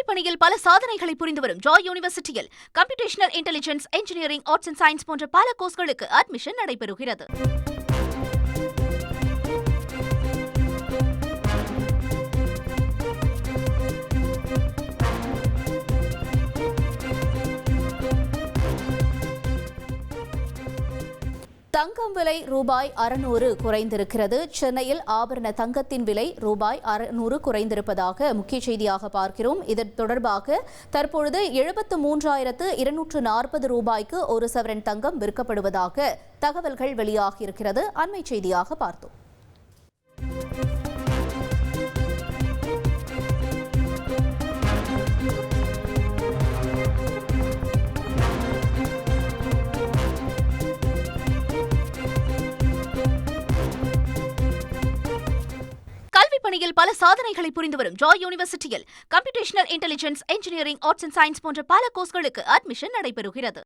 பணியில் பல சாதனைகளை புரிந்து வரும் ஜாய் யூனிவர்சிட்டியில் computational intelligence, engineering, arts and science போன்ற பல கோர்ஸ்களுக்கு அட்மிஷன் நடைபெறுகிறது. தங்கம் விலை ரூபாய் 600 குறைந்திருக்கிறது. சென்னையில் ஆபரண தங்கத்தின் விலை ரூபாய் 600 குறைந்திருப்பதாக முக்கிய செய்தியாக பார்க்கிறோம். இதன் தொடர்பாக தற்பொழுது 73,240 ரூபாய்க்கு ஒரு சவரன் தங்கம் விற்கப்படுவதாக தகவல்கள் வெளியாகியிருக்கிறது. அண்மை செய்தியாக பார்த்தோம். பணியில் பல சாதனைகளை புரிந்து வரும் ஜாய் யூனிவர்சிட்டியில் computational intelligence, engineering, arts and science போன்ற பல கோர்ஸ்களுக்கு அட்மிஷன் நடைபெறுகிறது.